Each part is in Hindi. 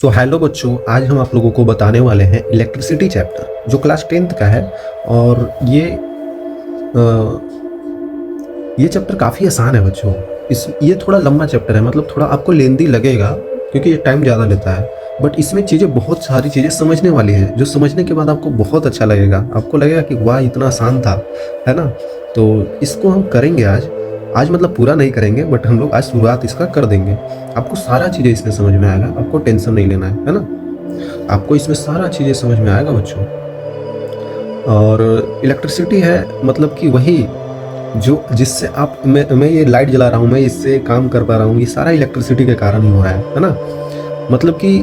तो हेलो बच्चों, आज हम आप लोगों को बताने वाले हैं इलेक्ट्रिसिटी चैप्टर जो क्लास 10th का है। और ये चैप्टर काफ़ी आसान है बच्चों। ये थोड़ा लंबा चैप्टर है, मतलब थोड़ा आपको लेंदी लगेगा क्योंकि ये टाइम ज़्यादा लेता है। बट इसमें चीज़ें, बहुत सारी चीज़ें समझने वाली हैं जो समझने के बाद आपको बहुत अच्छा लगेगा। आपको लगेगा कि वाह, इतना आसान था, है ना। तो इसको हम करेंगे आज। आज मतलब पूरा नहीं करेंगे, बट हम लोग आज शुरुआत इसका कर देंगे। आपको सारा चीज़ें इसमें समझ में आएगा, आपको टेंशन नहीं लेना है ना। आपको इसमें सारा चीज़ें समझ में आएगा बच्चों। और इलेक्ट्रिसिटी है मतलब कि वही जो जिससे आप मैं ये लाइट जला रहा हूँ, मैं इससे काम कर पा रहा हूँ, ये सारा इलेक्ट्रिसिटी के कारण ही हो रहा है ना। मतलब कि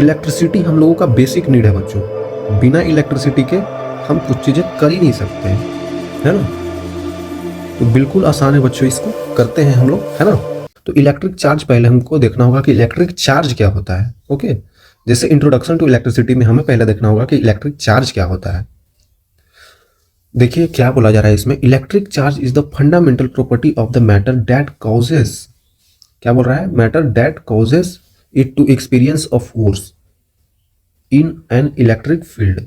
इलेक्ट्रिसिटी हम लोगों का बेसिक नीड है बच्चों। बिना इलेक्ट्रिसिटी के हम कुछ चीज़ें कर ही नहीं सकते हैं, है ना। तो बिल्कुल आसान है बच्चों, इसको करते हैं हम लोग, है ना। तो इलेक्ट्रिक चार्ज पहले हमको देखना होगा कि इलेक्ट्रिक चार्ज क्या होता है। ओके, जैसे इंट्रोडक्शन टू इलेक्ट्रिसिटी में हमें पहले देखना होगा कि इलेक्ट्रिक चार्ज क्या होता है। देखिए क्या बोला जा रहा है इसमें, electric charge is the fundamental property of the matter that causes, क्या बोल रहा है, matter that causes it to experience of force in an electric field.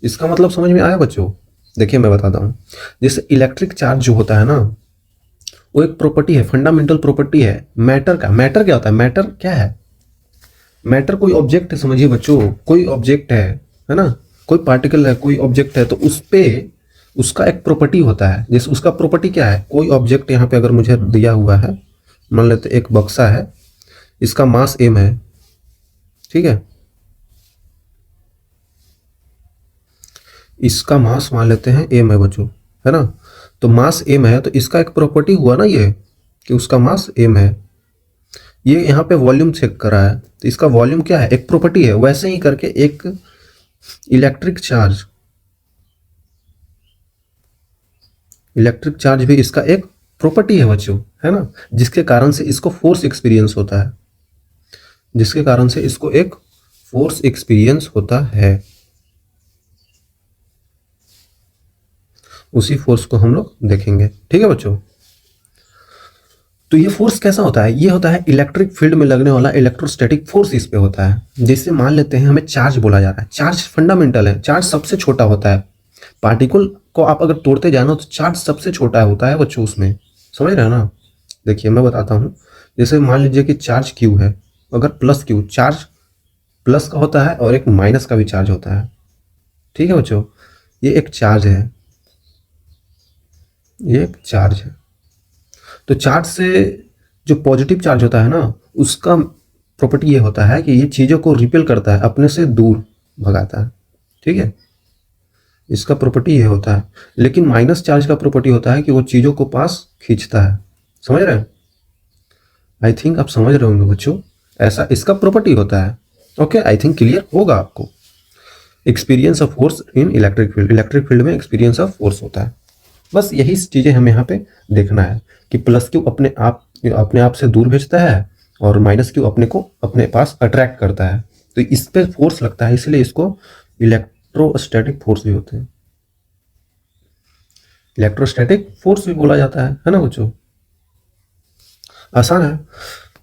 इसका मतलब समझ में आया बच्चों। देखिए मैं बताता हूँ। जैसे इलेक्ट्रिक चार्ज जो होता है ना, वो एक प्रॉपर्टी है, फंडामेंटल प्रॉपर्टी है मैटर का। मैटर क्या होता है, मैटर क्या है, मैटर कोई ऑब्जेक्ट है, समझिए बच्चों, कोई ऑब्जेक्ट है ना। कोई पार्टिकल है, कोई ऑब्जेक्ट है, तो उस पे उसका एक प्रॉपर्टी होता है। जैसे उसका प्रॉपर्टी क्या है, कोई ऑब्जेक्ट यहाँ पे अगर मुझे दिया हुआ है, मान लेते एक बक्सा है, इसका मास m है, ठीक है। इसका मास मान लेते हैं m है बच्चों, है ना। तो मास m है, तो इसका एक प्रॉपर्टी हुआ ना ये, कि उसका मास m है। ये यहाँ पे वॉल्यूम चेक करा है, तो इसका वॉल्यूम क्या है, एक प्रॉपर्टी है। वैसे ही करके एक इलेक्ट्रिक चार्ज, इलेक्ट्रिक चार्ज भी इसका एक प्रॉपर्टी है बच्चों, है ना। जिसके कारण से इसको फोर्स एक्सपीरियंस होता है, जिसके कारण से इसको एक फोर्स एक्सपीरियंस होता है। उसी फोर्स को हम लोग देखेंगे, ठीक है बच्चों। तो ये फोर्स कैसा होता है, ये होता है इलेक्ट्रिक फील्ड में लगने वाला इलेक्ट्रोस्टैटिक फोर्स इस पे होता है। जैसे मान लेते हैं हमें चार्ज बोला जा रहा है, चार्ज फंडामेंटल है, चार्ज सबसे छोटा होता है। पार्टिकल को आप अगर तोड़ते जाना तो चार्ज सबसे छोटा होता है बच्चों उसमें, समझ रहे हैं ना। देखिए मैं बताता हूँ। जैसे मान लीजिए कि चार्ज क्यू है, अगर प्लस क्यू, चार्ज प्लस का होता है और एक माइनस का भी चार्ज होता है, ठीक है बच्चों। ये एक चार्ज है, ये एक चार्ज है। तो चार्ज से जो पॉजिटिव चार्ज होता है ना, उसका प्रॉपर्टी ये होता है कि ये चीज़ों को रिपेल करता है, अपने से दूर भगाता है, ठीक है। इसका प्रॉपर्टी ये होता है। लेकिन माइनस चार्ज का प्रॉपर्टी होता है कि वो चीज़ों को पास खींचता है, समझ रहे हैं। आई थिंक आप समझ रहे होंगे बच्चों, ऐसा इसका प्रॉपर्टी होता है। ओके, आई थिंक क्लियर होगा आपको। Experience of force in electric field, electric field में एक्सपीरियंस ऑफ फोर्स होता है। बस यही चीज़ें हमें यहाँ पे देखना है कि प्लस क्यू अपने आप से दूर भेजता है और माइनस क्यू अपने को अपने पास अट्रैक्ट करता है। तो इस पे फोर्स लगता है, इसलिए इसको इलेक्ट्रोस्टैटिक फोर्स भी होते हैं, इलेक्ट्रोस्टैटिक फोर्स भी बोला जाता है ना बच्चों। आसान है।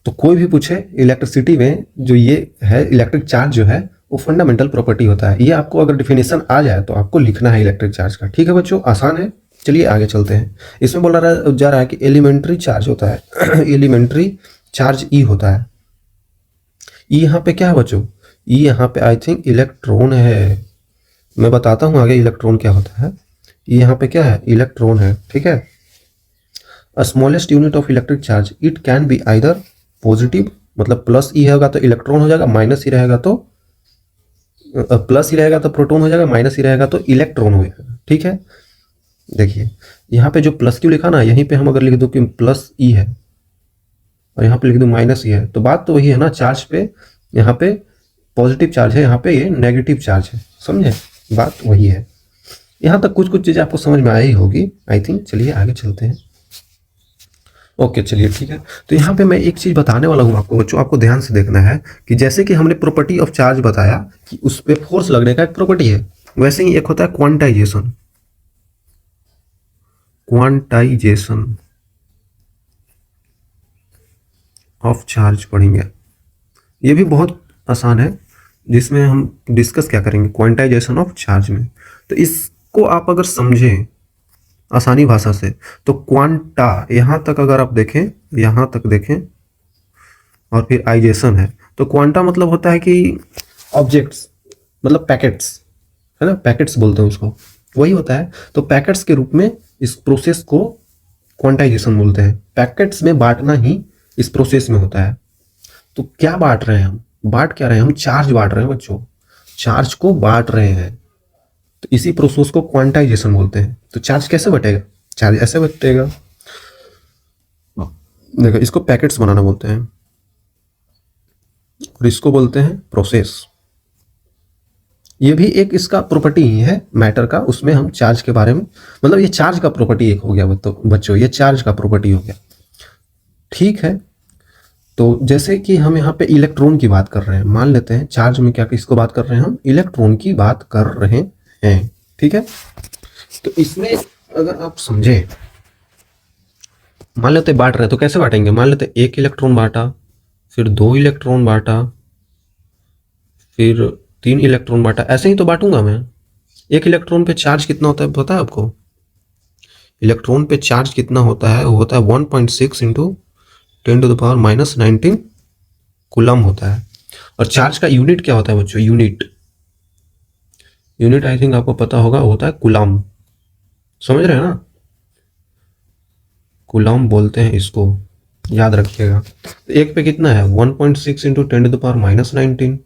तो कोई भी पूछे इलेक्ट्रिसिटी में जो ये है इलेक्ट्रिक चार्ज जो है, वो फंडामेंटल प्रॉपर्टी होता है। ये आपको अगर डिफिनेशन आ जाए तो आपको लिखना है इलेक्ट्रिक चार्ज का, ठीक है बच्चों, आसान है। चलिए आगे चलते हैं। इसमें बोला जा रहा है कि एलिमेंट्री चार्ज होता है एलिमेंट्री चार्ज ई होता है। ई यहाँ पे क्या है बच्चों, ई यहाँ पे आई थिंक इलेक्ट्रॉन है। मैं बताता हूँ आगे इलेक्ट्रॉन क्या होता है। ई यहाँ पे क्या है, इलेक्ट्रॉन है, ठीक है। Smallest unit of electric charge, it can be either positive, मतलब प्लस ई होगा तो इलेक्ट्रॉन हो जाएगा, माइनस ई रहेगा तो प्लस ही रहेगा तो प्रोटॉन हो जाएगा, माइनस ही रहेगा तो इलेक्ट्रॉन हो जाएगा, ठीक है। देखिए यहाँ पे जो प्लस क्यू लिखा ना, यहीं पे हम अगर लिख दो कि प्लस ई है और यहाँ पे लिख दो माइनस ई है, तो बात तो वही है ना। चार्ज पे यहाँ पे पॉजिटिव चार्ज है, यहाँ पे ये नेगेटिव चार्ज है, समझे, बात वही है। यहाँ तक कुछ कुछ चीज़ें आपको समझ में आई होगी आई थिंक। चलिए आगे चलते हैं। ओके चलिए ठीक है। तो यहाँ पे मैं एक चीज़ बताने वाला हूँ आपको बच्चों, आपको ध्यान से देखना है कि जैसे कि हमने प्रॉपर्टी ऑफ चार्ज बताया कि उस पर फोर्स लगने का एक प्रॉपर्टी है, वैसे ही एक होता है क्वांटाइजेशन, क्वांटाइजेशन ऑफ चार्ज पढ़ेंगे। ये भी बहुत आसान है, जिसमें हम डिस्कस क्या करेंगे, क्वांटाइजेशन ऑफ चार्ज में। तो इसको आप अगर समझें आसानी भाषा से, तो क्वांटा यहाँ तक अगर आप देखें, यहाँ तक देखें, और फिर आइजेशन है। तो क्वांटा मतलब होता है कि ऑब्जेक्ट्स, मतलब पैकेट्स, है ना, पैकेट्स बोलते हैं उसको, वही होता है। तो पैकेट्स के रूप में इस प्रोसेस को क्वांटाइजेशन बोलते हैं। पैकेट्स में बांटना ही इस प्रोसेस में होता है। तो क्या बांट रहे हैं हम, बांट क्या रहे हैं हम, चार्ज बांट रहे हैं बच्चों, चार्ज को बांट रहे हैं। तो इसी प्रोसेस को क्वांटाइजेशन बोलते हैं। तो चार्ज कैसे बटेगा, चार्ज ऐसे बटेगा, देखो इसको पैकेट्स बनाना बोलते हैं और इसको बोलते हैं प्रोसेस। ये भी एक इसका प्रॉपर्टी ही है मैटर का, उसमें हम चार्ज के बारे में, मतलब ये चार्ज का प्रॉपर्टी एक हो गया तो बच्चों, ये चार्ज का प्रॉपर्टी हो गया, ठीक है। तो जैसे कि हम यहाँ पे इलेक्ट्रॉन की बात कर रहे हैं, मान लेते हैं चार्ज में क्या किसको बात कर रहे हैं हम, इलेक्ट्रॉन की बात कर रहे हैं, ठीक है। तो इसमें अगर आप समझे, मान लेते बांट रहे हैं तो कैसे बांटेंगे, मान लेते एक इलेक्ट्रॉन बांटा, फिर 2 इलेक्ट्रॉन बांटा, फिर 3 इलेक्ट्रॉन बांटा, ऐसे ही तो बांटूंगा मैं। एक इलेक्ट्रॉन पे चार्ज कितना होता है पता है आपको, इलेक्ट्रॉन पे चार्ज कितना होता है, वो होता है 1.6 इंटू 10⁻⁻19 कूलम होता है। और चार्ज का यूनिट क्या होता है बच्चों, यूनिट आई थिंक आपको पता होगा, होता है कूलम, समझ रहे हैं ना, कूलम बोलते हैं इसको, याद रखिएगा। तो एक पे कितना है 1.6 इंटू 10⁻⁻19,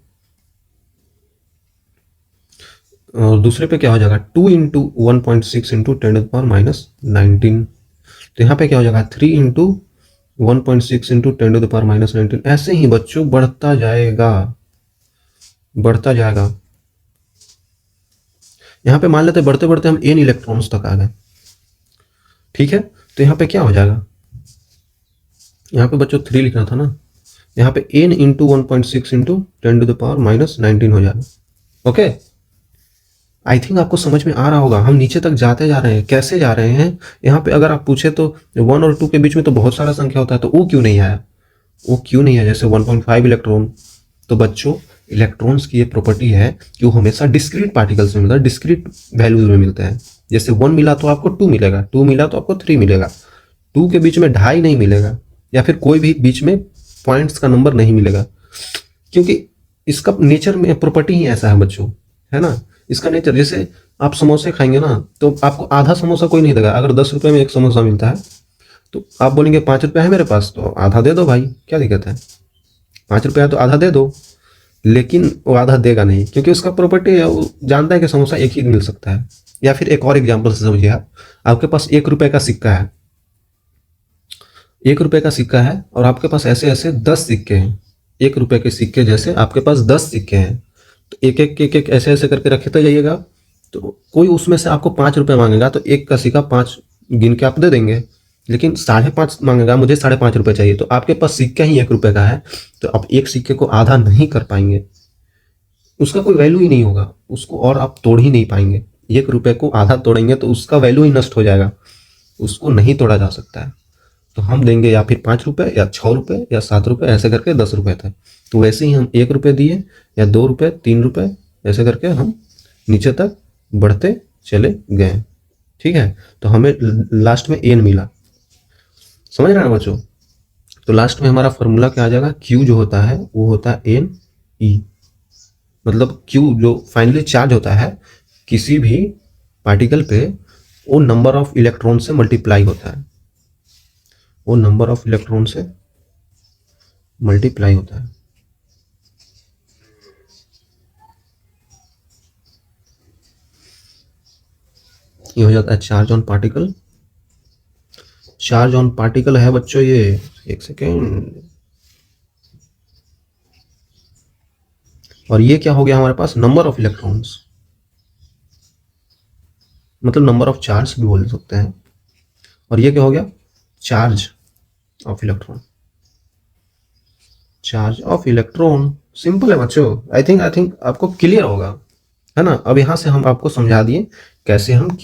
और दूसरे पे क्या हो जाएगा 2 इंटू 1.6 इंटू 10⁻⁻19। तो यहाँ पे क्या हो जाएगा 3 इंटू 1.6 इंटू 10⁻⁻19। ऐसे ही बच्चों बढ़ता जाएगा, बढ़ता जाएगा। यहाँ पे मान लेते बढ़ते बढ़ते हम n इलेक्ट्रॉन्स तक आ गए, ठीक है। तो यहाँ पे क्या हो जाएगा, यहाँ पे बच्चों 3 लिखना था ना, यहाँ पे n इंटू 1.6 इंटू 10⁻⁻19 हो जाएगा, ओके। आई थिंक आपको समझ में आ रहा होगा। हम नीचे तक जाते जा रहे हैं, कैसे जा रहे हैं, यहाँ पे अगर आप पूछे तो 1 और 2 के बीच में तो बहुत सारा संख्या होता है, तो वो क्यों नहीं आया, वो क्यों नहीं आया, जैसे 1.5 इलेक्ट्रॉन। तो बच्चों इलेक्ट्रॉन्स की ये प्रॉपर्टी है कि वो हमेशा डिस्क्रीट पार्टिकल्स में मिलता है, डिस्क्रीट वैल्यूज में मिलते हैं। जैसे 1 मिला तो आपको 2 मिलेगा, 2 मिला तो आपको 3 मिलेगा, 2 के बीच में 2.5 नहीं मिलेगा, या फिर कोई भी बीच में पॉइंट्स का नंबर नहीं मिलेगा, क्योंकि इसका नेचर में प्रॉपर्टी ही ऐसा है बच्चों, है ना। इसका नेचर, जैसे आप समोसे खाएंगे ना, तो आपको आधा समोसा कोई नहीं देगा। अगर 10 रुपए में एक समोसा मिलता है तो आप बोलेंगे 5 रुपये है मेरे पास, तो आधा दे दो भाई, क्या दिक्कत है, 5 रुपया तो आधा दे दो। लेकिन वो आधा देगा नहीं, क्योंकि उसका प्रॉपर्टी है, वो जानता है कि समोसा एक ही मिल सकता है। या फिर एक और एग्जाम्पल से समझिए आप, आपके पास 1 रुपए का सिक्का है, 1 रुपए का सिक्का है, और आपके पास ऐसे ऐसे 10 सिक्के हैं, 1 रुपए के सिक्के जैसे आपके पास 10 सिक्के हैं। तो एक एक ऐसे ऐसे करके रखते जाइएगा, तो कोई उसमें से आपको 5 रुपए मांगेगा, तो एक का सिक्का 5 गिन के आप दे देंगे। लेकिन 5.5 मांगेगा, मुझे 5.5 रुपए चाहिए, तो आपके पास सिक्का ही 1 रुपए का है, तो आप एक सिक्के को आधा नहीं कर पाएंगे, उसका कोई वैल्यू ही नहीं होगा, उसको और आप तोड़ ही नहीं पाएंगे। 1 रुपए को आधा तोड़ेंगे तो उसका वैल्यू ही नष्ट हो जाएगा, उसको नहीं तोड़ा जा सकता है। तो हम देंगे या फिर 5 रुपए या 6 रुपए या 7 रुपए, ऐसे करके 10 रुपए तक। तो वैसे ही हम 1 रुपए दिए या 2 रुपए, 3 रुपए, ऐसे करके हम नीचे तक बढ़ते चले गए, ठीक है। तो हमें लास्ट में n मिला, समझ रहे हैं ना बच्चों। तो लास्ट में हमारा फॉर्मूला क्या आ जाएगा, Q जो होता है वो होता है Ne, मतलब Q जो फाइनली चार्ज होता है किसी भी पार्टिकल पे, वो नंबर ऑफ इलेक्ट्रॉन से मल्टीप्लाई होता है, वो नंबर ऑफ इलेक्ट्रॉन से मल्टीप्लाई होता है। ये हो जाता है charge on particle. Charge on particle है बच्चों ये, एक सेकेंड, और ये क्या हो गया हमारे पास, नंबर ऑफ इलेक्ट्रॉन्स, मतलब नंबर ऑफ चार्ज भी बोल सकते हैं। और ये क्या हो गया, charge of electron, charge of electron. Simple है बच्चों, आई थिंक आपको क्लियर होगा, है ना। अब यहाँ से हम आपको समझा दिए कैसे हम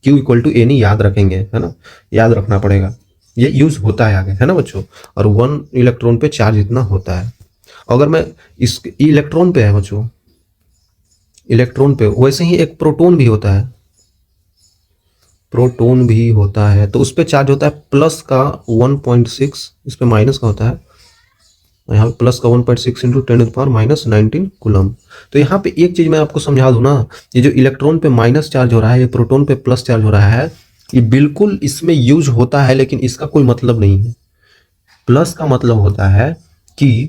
Q इक्वल टू एन याद रखेंगे, है ना, याद रखना पड़ेगा, ये यूज होता है आगे, है ना बच्चों। और 1 इलेक्ट्रॉन पे चार्ज इतना होता है। अगर मैं इस इलेक्ट्रॉन पे है बच्चों, इलेक्ट्रॉन पे, वैसे ही एक प्रोटॉन भी होता है, प्रोटॉन भी होता है, तो उस पर चार्ज होता है प्लस का 1.6, इस पे माइनस का होता है, यहाँ पे प्लस का 1.6 इंटू 10⁻⁻19 कूलम। तो यहाँ पे एक चीज मैं आपको समझा दूं ना, ये जो इलेक्ट्रॉन पे माइनस चार्ज हो रहा है, ये प्रोटॉन पे प्लस चार्ज हो रहा है, ये बिल्कुल इसमें यूज होता है, लेकिन इसका कोई मतलब नहीं है। प्लस का मतलब होता है कि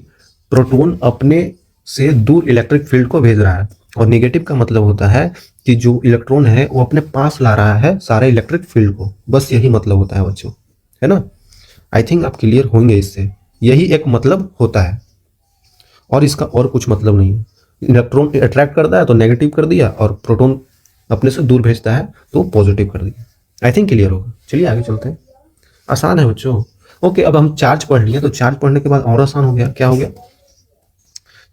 प्रोटॉन अपने से दूर इलेक्ट्रिक फील्ड को भेज रहा है, और नेगेटिव का मतलब होता है कि जो इलेक्ट्रॉन है वो अपने पास ला रहा है सारे इलेक्ट्रिक फील्ड को। बस यही मतलब होता है बच्चों, है ना। आई थिंक आप क्लियर होंगे इससे, यही एक मतलब होता है, और इसका और कुछ मतलब नहीं है। इलेक्ट्रॉन अट्रैक्ट करता है तो नेगेटिव कर दिया, और प्रोटॉन अपने से दूर भेजता है तो पॉजिटिव कर दिया। आई थिंक क्लियर होगा। चलिए आगे चलते हैं, आसान है बच्चों। ओके, अब हम चार्ज पढ़ लिए, तो चार्ज पढ़ने के बाद और आसान हो गया। क्या हो गया?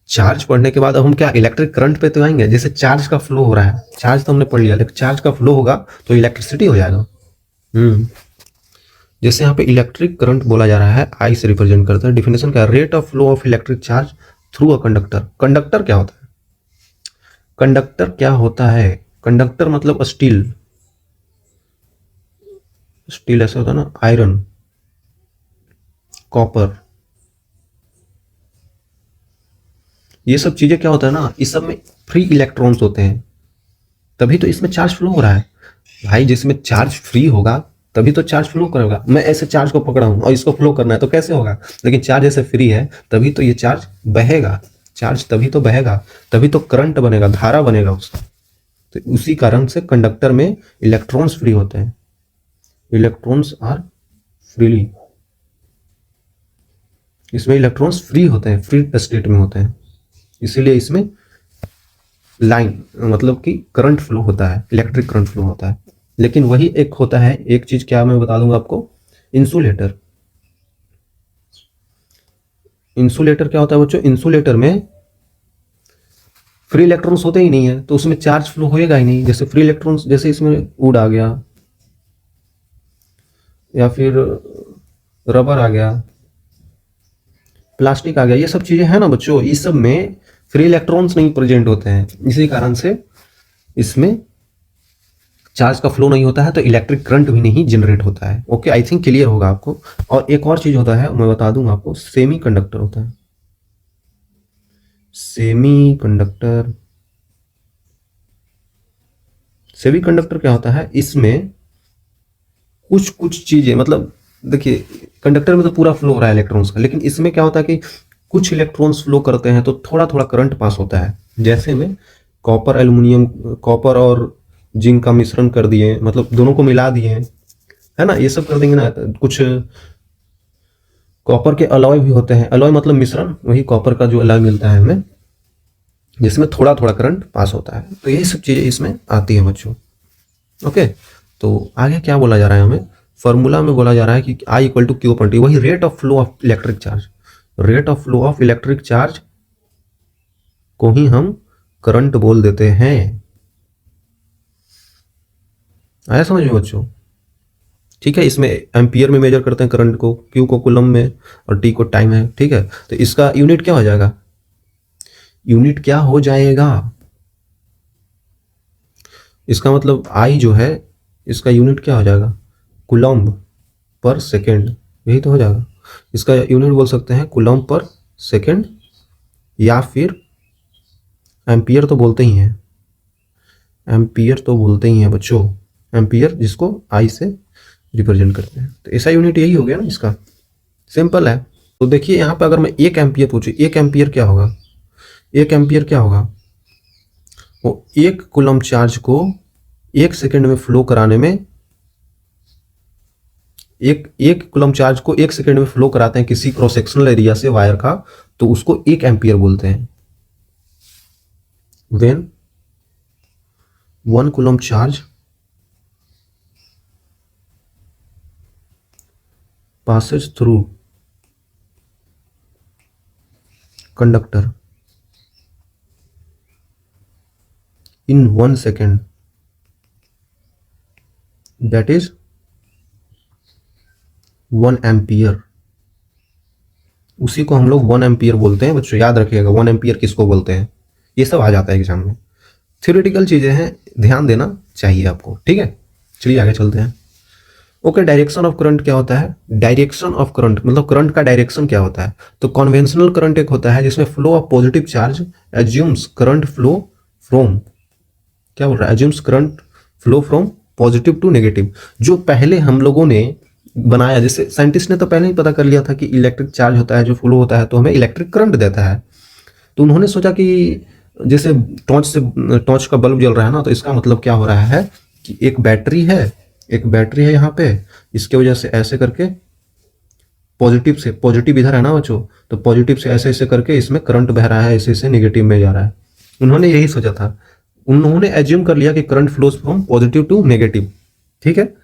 चार्ज पढ़ने के बाद अब हम क्या इलेक्ट्रिक करंट पे तो आएंगे। जैसे चार्ज का फ्लो हो रहा है, चार्ज तो हमने पढ़ लिया, लेकिन चार्ज का फ्लो होगा तो इलेक्ट्रिसिटी हो जाएगा। जैसे यहाँ पे इलेक्ट्रिक करंट बोला जा रहा है, आई से रिप्रेजेंट करता है। डिफिनेशन क्या है? Rate of flow of electric charge through a conductor. Conductor क्या होता है? कंडक्टर क्या होता है? कंडक्टर मतलब स्टील, स्टील ऐसा होता है ना, आयरन, कॉपर, ये सब चीजें क्या होता है ना, इस सब में फ्री इलेक्ट्रॉन्स होते हैं, तभी तो इसमें चार्ज फ्लो हो रहा है। भाई जिसमें चार्ज फ्री होगा तभी तो चार्ज फ्लो करेगा। मैं ऐसे चार्ज को पकड़ा हूं और इसको फ्लो करना है तो कैसे होगा? लेकिन चार्ज ऐसे फ्री है तभी तो ये चार्ज बहेगा, चार्ज तभी तो बहेगा, तभी तो करंट बनेगा, धारा बनेगा उसका। तो उसी कारण से कंडक्टर में इलेक्ट्रॉन्स फ्री होते हैं, इलेक्ट्रॉन्स आर फ्रीली, इसमें इलेक्ट्रॉन्स फ्री होते हैं, फ्री स्टेट में होते हैं, इसीलिए इसमें लाइन मतलब कि करंट फ्लो होता है, इलेक्ट्रिक करंट फ्लो होता है। लेकिन वही एक होता है, एक चीज क्या मैं बता दूंगा आपको, इंसुलेटर। इंसुलेटर क्या होता है बच्चों? इंसुलेटर में फ्री इलेक्ट्रॉन्स होते ही नहीं है, तो उसमें चार्ज फ्लो होएगा ही नहीं। जैसे फ्री इलेक्ट्रॉन्स, जैसे इसमें वुड आ गया या फिर रबर आ गया, प्लास्टिक आ गया, ये सब चीजें हैं ना बच्चों, इस सब में फ्री इलेक्ट्रॉन्स नहीं प्रेजेंट होते हैं, इसी कारण से इसमें चार्ज का फ्लो नहीं होता है, तो इलेक्ट्रिक करंट भी नहीं जनरेट होता है। ओके, आई थिंक क्लियर होगा आपको। और एक और चीज होता है, मैं बता दूंगा आपको, सेमी कंडक्टर होता है। सेमी कंडक्टर, सेमी कंडक्टर क्या होता है? इसमें कुछ कुछ चीजें, मतलब देखिए कंडक्टर में तो पूरा फ्लो हो रहा है इलेक्ट्रॉन्स का, लेकिन इसमें क्या होता है कि कुछ इलेक्ट्रॉन्स फ्लो करते हैं तो थोड़ा थोड़ा करंट पास होता है। जैसे में कॉपर एल्युमिनियम, कॉपर और जिंक का मिश्रण कर दिए, मतलब दोनों को मिला दिए, है ना, ये सब कर देंगे ना। कुछ कॉपर के अलॉय भी होते हैं, अलॉय मतलब मिश्रण, वही कॉपर का जो अलॉय मिलता है हमें, जिसमें थोड़ा थोड़ा करंट पास होता है। तो यही सब चीजें इसमें आती है बच्चों। ओके, तो आगे क्या बोला जा रहा है हमें? फॉर्मूला में बोला जा रहा है कि I equal to Q upon T, वही rate of flow of electric charge, rate of flow of electric charge को ही हम करंट बोल देते हैं। आया समझ में बच्चों? ठीक है, इसमें एम्पियर में मेजर करते हैं करंट को, क्यू को कूलम में, और टी को टाइम है। ठीक है, तो इसका यूनिट क्या हो जाएगा? यूनिट क्या हो जाएगा? इसका मतलब आई जो है, इसका यूनिट क्या हो जाएगा? कूलम्ब पर सेकेंड, यही तो हो जाएगा। इसका यूनिट बोल सकते हैं कूलम्ब पर सेकेंड, या फिर एम्पियर तो बोलते ही हैं, एम्पियर तो बोलते ही हैं बच्चों, एम्पियर जिसको आई से रिप्रेजेंट करते हैं। तो ऐसा यूनिट यही हो गया ना इसका, सिंपल है। तो देखिए यहाँ पे अगर मैं 1 एम्पियर पूछूं, 1 एम्पियर क्या होगा? 1 एम्पियर क्या होगा? वो 1 कूलम्ब चार्ज को 1 सेकेंड में फ्लो कराने में, एक कूलम्ब चार्ज को 1 सेकेंड में फ्लो कराते हैं किसी क्रॉस सेक्शनल एरिया से वायर का, तो उसको 1 एम्पियर बोलते हैं। When 1 coulomb charge passes through conductor in 1 second, that is 1 ampere। उसी को हम लोग 1 एम्पियर बोलते हैं बच्चों, याद रखिएगा 1 एम्पियर किसको बोलते हैं, ये सब आ जाता है एग्जाम में। थ्योरेटिकल चीजें हैं, ध्यान देना चाहिए आपको, ठीक है। चलिए आगे चलते हैं। ओके, डायरेक्शन ऑफ करंट क्या होता है? डायरेक्शन ऑफ करंट मतलब करंट का डायरेक्शन क्या होता है? तो कन्वेंशनल करंट एक होता है जिसमें flow of positive charge assumes current flow from, क्या बोल रहा है, assumes current flow from positive to negative. जो पहले हम लोगों ने बनाया, जैसे साइंटिस्ट ने तो पहले ही पता कर लिया था कि इलेक्ट्रिक चार्ज होता है जो फ्लो होता है तो हमें इलेक्ट्रिक करंट देता है। तो उन्होंने सोचा कि जैसे टॉर्च का बल्ब जल रहा है ना, तो इसका मतलब क्या हो रहा है कि एक बैटरी है यहाँ पे, इसके वजह से ऐसे करके पॉजिटिव इधर है ना बच्चों, तो पॉजिटिव से ऐसे ऐसे करके इसमें करंट बह रहा है, ऐसे ऐसे नेगेटिव में जा रहा है। उन्होंने यही सोचा था, उन्होंने एज्यूम कर लिया कि current flows from positive to negative, ठीक है।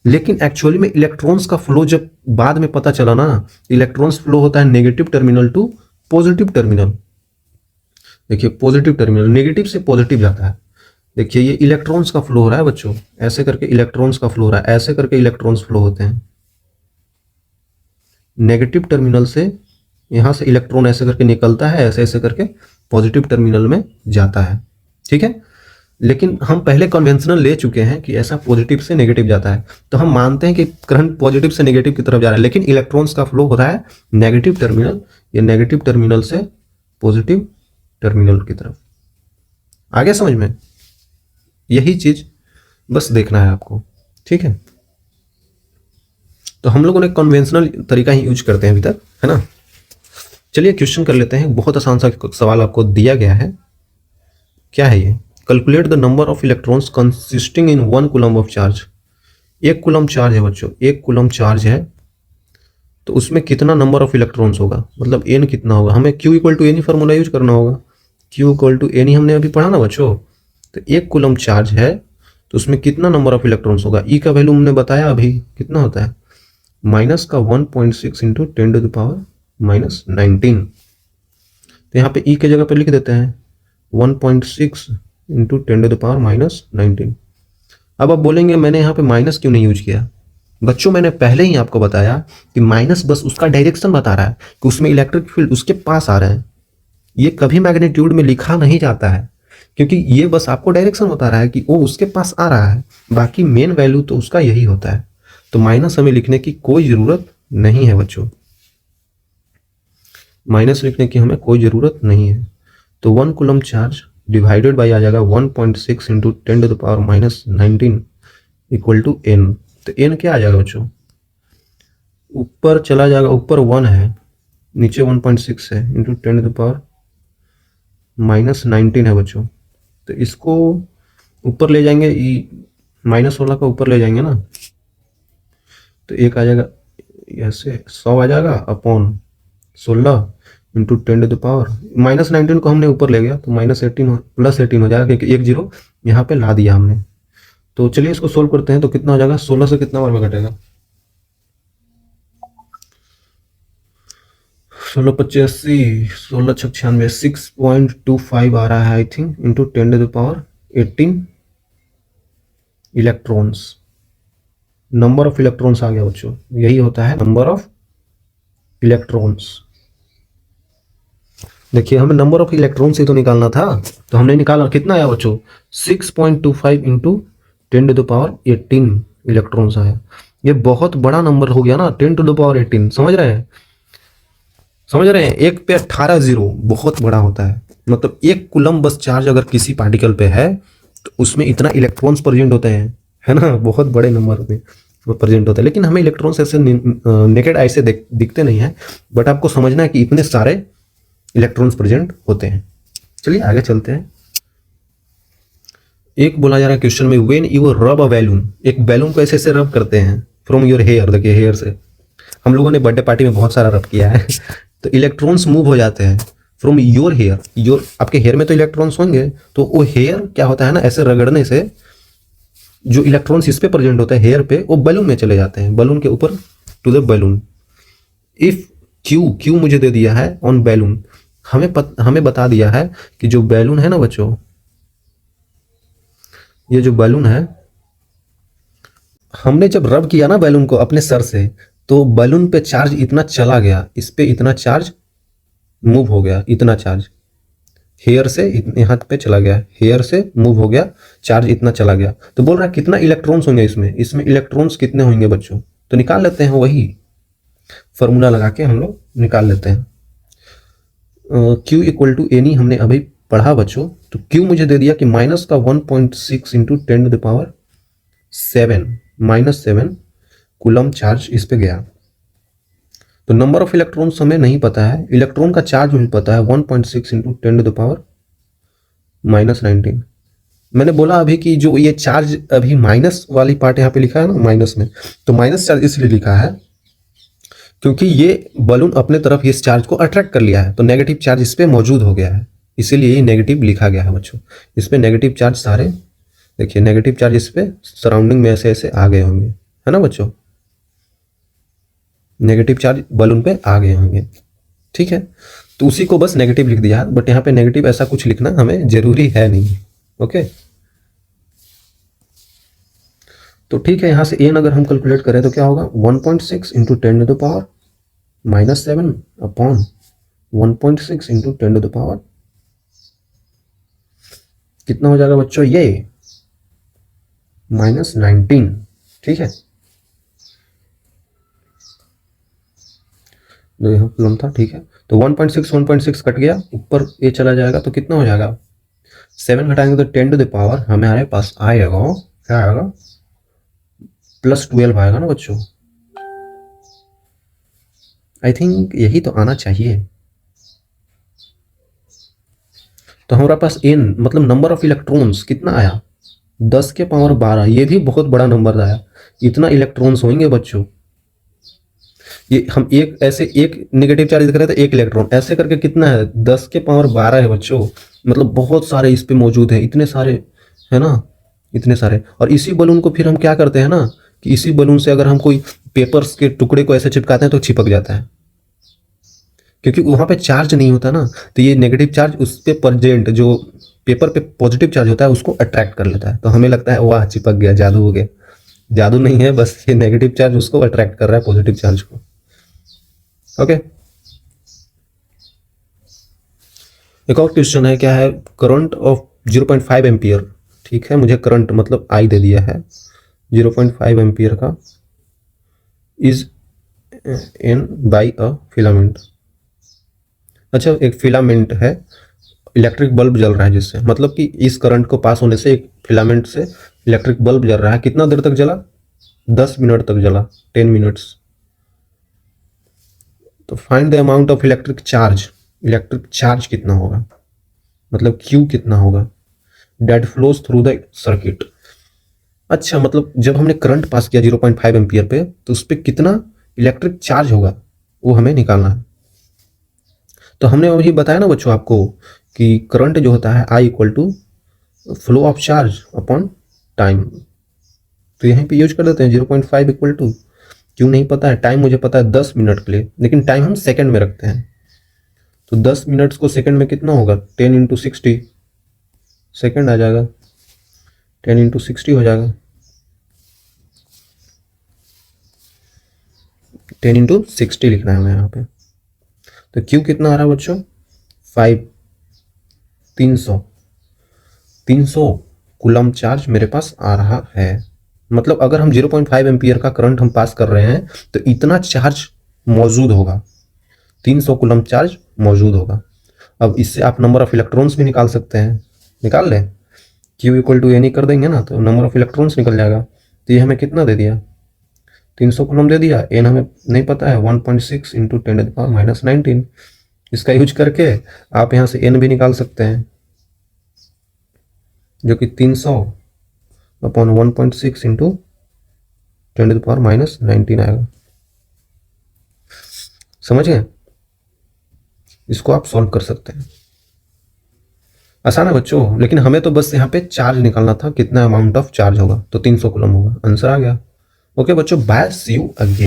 लेकिन एक्चुअली में इलेक्ट्रॉन्स का फ्लो जब बाद में पता चला ना, इलेक्ट्रॉन्स फ्लो होता है negative terminal to positive terminal. देखिए पॉजिटिव टर्मिनल, नेगेटिव से पॉजिटिव जाता है। देखिए ये इलेक्ट्रॉन्स का फ्लो हो रहा है बच्चों, ऐसे करके इलेक्ट्रॉन्स का फ्लो हो रहा है, ऐसे करके इलेक्ट्रॉन्स फ्लो होते हैं। नेगेटिव टर्मिनल से यहां से इलेक्ट्रॉन ऐसे करके निकलता है, ऐसे ऐसे करके पॉजिटिव टर्मिनल में जाता है, ठीक है। लेकिन हम पहले कन्वेंशनल ले चुके हैं कि ऐसा पॉजिटिव से नेगेटिव जाता है, तो हम मानते हैं कि करंट पॉजिटिव से नेगेटिव की तरफ जा रहा है, लेकिन इलेक्ट्रॉन्स का फ्लो हो रहा है नेगेटिव टर्मिनल, ये नेगेटिव टर्मिनल से पॉजिटिव टर्मिनल की तरफ। आगे समझ में? यही चीज बस देखना है आपको, ठीक है। तो हम लोगों ने कन्वेंशनल तरीका ही यूज करते हैं अभी तक, है ना। चलिए क्वेश्चन कर लेते हैं, बहुत आसान सा सवाल आपको दिया गया है। क्या है ये? Calculate the number of electrons consisting in 1 coulomb of charge. 1 coulomb charge है बच्चों, 1 कूलम चार्ज है, तो उसमें कितना नंबर ऑफ इलेक्ट्रॉन्स होगा, मतलब एन कितना होगा। हमें Q इक्वल टू एन ही फॉर्मूला यूज करना होगा, Q इक्वल टू एन ही हमने अभी पढ़ा ना बच्चों। तो 1 कूलम चार्ज है तो उसमें कितना नंबर ऑफ इलेक्ट्रॉन्स होगा। ई का वैल्यू हमने बताया अभी, कितना होता है, माइनस का 1.6 इंटू 10⁻⁻19। तो यहाँ पे ई के जगह पे लिख देते हैं 1.6 इंटू 10⁻⁻19। अब आप बोलेंगे मैंने यहाँ पे माइनस क्यों नहीं यूज किया। बच्चों मैंने पहले ही आपको बताया कि माइनस बस उसका डायरेक्शन बता रहा है कि उसमें इलेक्ट्रिक फील्ड उसके पास आ रहे हैं। ये कभी मैग्नीट्यूड में लिखा नहीं जाता है, क्योंकि ये बस आपको डायरेक्शन बता रहा है कि वो उसके पास आ रहा है, बाकी मेन वैल्यू तो उसका यही होता है। तो माइनस हमें लिखने की कोई जरूरत नहीं है बच्चों, माइनस लिखने की हमें कोई जरूरत नहीं है। तो 1 कूलम चार्ज डिवाइडेड बाई आ जाएगा 1.6 इंटू 10⁻⁻19 इक्वल टू एन। तो एन क्या आ जाएगा बच्चों, ऊपर चला जाएगा, ऊपर 1 है, नीचे 1.6 है, इंटू 10⁻⁻19 है बच्चों। तो इसको ऊपर ले जाएंगे, माइनस वाला का ऊपर ले जाएंगे ना, तो एक आ जाएगा ऐसे 100 आ जाएगा अपॉन 16 इंटू 10⁻⁻19 को हमने ऊपर ले गया तो -18 प्लस 18 हो जाएगा, क्योंकि एक जीरो यहाँ पे ला दिया हमने। तो चलिए इसको सोल्व करते हैं। तो कितना हो जाएगा, 16 से कितना बार में घटेगा, 16 25 80, 16 6 96, 6.25 आ रहा है I think, into 10⁻18 electrons. Number of electrons आ गया बच्चों, यही होता है नंबर ऑफ इलेक्ट्रॉन्स। देखिए हमें नंबर ऑफ इलेक्ट्रॉन्स ही तो निकालना था, तो हमने निकाला, कितना आया बच्चों, 6.25 इंटू 10⁻18 इलेक्ट्रॉन्स आया। ये बहुत बड़ा नंबर हो गया ना, 10⁻18, समझ रहे हैं, समझ रहे हैं। एक पे 18 जीरो बहुत बड़ा होता है, मतलब 1 कूलम बस चार्ज अगर किसी पार्टिकल पे है तो उसमें इतना इलेक्ट्रॉन्स प्रेजेंट होते हैं, है ना, बहुत बड़े नंबर में वो प्रेजेंट होता है। लेकिन हमें इलेक्ट्रॉन्स ऐसे नेकेड आई से दिखते नहीं है, बट आपको समझना है कि इतने सारे इलेक्ट्रॉन्स प्रेजेंट होते हैं। चलिए आगे चलते हैं। एक बोला जा रहा है क्वेश्चन में, when you rub a balloon, एक बैलून को ऐसे ऐसे रब करते हैं फ्रॉम योर हेयर। देखिए हेयर से हम लोगों ने बर्थडे पार्टी में बहुत सारा रब किया है तो इलेक्ट्रॉन्स मूव हो जाते हैं फ्रॉम योर हेयर। योर आपके हेयर में तो इलेक्ट्रॉन्स होंगे, तो वो हेयर क्या होता है ना, ऐसे रगड़ने से जो इलेक्ट्रॉन्स इस पे प्रेजेंट होते हैं हेयर पे, वो बैलून में चले जाते हैं, बैलून के ऊपर, to the balloon. If Q मुझे दे दिया है ऑन बैलून, हमें बता दिया है कि जो बैलून है ना बच्चों, ये जो बैलून है, हमने जब रब किया ना बैलून को अपने सर से, तो बलून पे चार्ज इतना चला गया, इस पे इतना चार्ज मूव हो गया, इतना चार्ज हेयर से यहाँ पे चला गया, हेयर से मूव हो गया, चार्ज इतना चला गया। तो बोल रहा है कितना इलेक्ट्रॉन्स होंगे इसमें, इसमें इलेक्ट्रॉन्स कितने होंगे बच्चों? तो निकाल लेते हैं, वही फॉर्मूला लगा के हम लोग निकाल लेते हैं। Q इक्वल टू एनी हमने अभी पढ़ा बच्चों। तो Q मुझे दे दिया कि माइनस का 1.6 इंटू 10⁻7 -7 कूलम चार्ज इस पे गया। तो नंबर ऑफ इलेक्ट्रॉन्स हमें नहीं पता है, इलेक्ट्रॉन का चार्ज हमें पता है 1.6 इंटू 10⁻19। मैंने बोला अभी कि जो ये चार्ज अभी माइनस वाली पार्ट यहाँ पे लिखा है ना माइनस में, तो माइनस चार्ज इसलिए लिखा है क्योंकि ये बलून अपने तरफ इस चार्ज को अट्रैक्ट कर लिया है, तो नेगेटिव चार्ज इस पे मौजूद हो गया है, इसीलिए ये नेगेटिव लिखा गया है बच्चों। इस पे नेगेटिव चार्ज सारे देखिए, नेगेटिव चार्ज इस पे सराउंडिंग में ऐसे ऐसे आ गए होंगे, है ना बच्चों, नेगेटिव चार्ज बलून पे आ गए होंगे। ठीक है, तो उसी को बस नेगेटिव लिख दिया, बट यहाँ पे नेगेटिव ऐसा कुछ लिखना हमें जरूरी है नहीं। ओके, तो ठीक है, यहां से एन अगर हम कैलकुलेट करें तो क्या होगा, 1.6 इंटू 10⁻⁻7 अपॉन 1.6 इंटू 10⁻, कितना हो जाएगा बच्चों, ये -19। ठीक है, जो यहाँ कूलम था। ठीक है, तो 1.6 कट गया, ऊपर ये चला जाएगा तो कितना हो जाएगा, 7 घटाएंगे तो 10⁻, हमारे पास आएगा, क्या आएगा, +12 आएगा ना बच्चों। आई थिंक यही तो आना चाहिए। तो हमारे पास एन मतलब नंबर ऑफ इलेक्ट्रॉन्स कितना आया, 10⁻12। ये भी बहुत बड़ा नंबर आया, इतना इलेक्ट्रॉन्स होंगे बच्चों। ये हम एक ऐसे एक नेगेटिव चार्ज दिख रहे थे, एक इलेक्ट्रॉन ऐसे करके कितना है, 10⁻12 है बच्चों। मतलब बहुत सारे इस पे मौजूद है, इतने सारे, है ना, इतने सारे। और इसी बलून को फिर हम क्या करते हैं ना, कि इसी बलून से अगर हम कोई पेपर्स के टुकड़े को ऐसे चिपकाते हैं तो चिपक जाता है, क्योंकि वहां पे चार्ज नहीं होता ना, तो ये नेगेटिव चार्ज उस पे प्रेजेंट जो पेपर पे पॉजिटिव चार्ज होता है उसको अट्रैक्ट कर लेता है, तो हमें लगता है वाह चिपक गया, जादू हो गया। जादू नहीं है, बस ये नेगेटिव चार्ज उसको अट्रैक्ट कर रहा है, पॉजिटिव चार्ज को। ओके, एक और क्वेश्चन है, क्या है, करंट ऑफ 0.5 एम्पियर। ठीक है, मुझे करंट मतलब आई दे दिया है 0.5 एम्पियर का, is in by a filament. अच्छा, एक फिलामेंट है, इलेक्ट्रिक बल्ब जल रहा है जिससे, मतलब कि इस करंट को पास होने से एक फिलामेंट से इलेक्ट्रिक बल्ब जल रहा है। कितना देर तक जला, 10 मिनट तक जला, 10 मिनट्स। तो find the amount of electric charge, electric charge कितना होगा, मतलब Q कितना होगा, that flows through the circuit. अच्छा, मतलब जब हमने करंट पास किया 0.5 एम्पियर पे, तो उस पर कितना इलेक्ट्रिक चार्ज होगा वो हमें निकालना है। तो हमने अभी बताया ना बच्चों आपको कि करंट जो होता है I equal to flow of charge upon time. तो यहीं पे यूज कर देते हैं 0.5 इक्वल टू, क्यों नहीं पता है, टाइम मुझे पता है 10 मिनट के लिए, लेकिन टाइम हम सेकंड में रखते हैं। तो 10 मिनट्स को सेकंड में कितना होगा, 10 इंटू 60 सेकेंड आ जाएगा, 10 इंटू 60 हो जाएगा, 10 इंटू 60 लिखना है हमें यहाँ पे। तो Q कितना आ रहा है बच्चों, 300 कूलम चार्ज मेरे पास आ रहा है। मतलब अगर हम 0.5 एम्पियर का करंट हम पास कर रहे हैं तो इतना चार्ज मौजूद होगा, 300 कूलम चार्ज मौजूद होगा। अब इससे आप नंबर ऑफ इलेक्ट्रॉन्स भी निकाल सकते हैं, निकाल लें, Q इक्वल टू एन कर देंगे ना तो नंबर ऑफ इलेक्ट्रॉन्स निकल जाएगा। तो ये हमें कितना दे दिया, 300 कूलम दे दिया, एन हमें नहीं पता है, 1.6 इंटू 10⁻⁻19। इसका यूज करके आप यहाँ से एन भी निकाल सकते हैं, जो कि 300 अपॉन 1.6 इंटू 10⁻⁻19 आएगा। समझ गए, इसको आप सॉल्व कर सकते हैं, आसान है बच्चों। लेकिन हमें तो बस यहाँ पे चार्ज निकालना था, कितना अमाउंट ऑफ चार्ज होगा, तो 300 कूलम होगा, आंसर आ गया। ओके बच्चों, बाय, सी यू अगेन।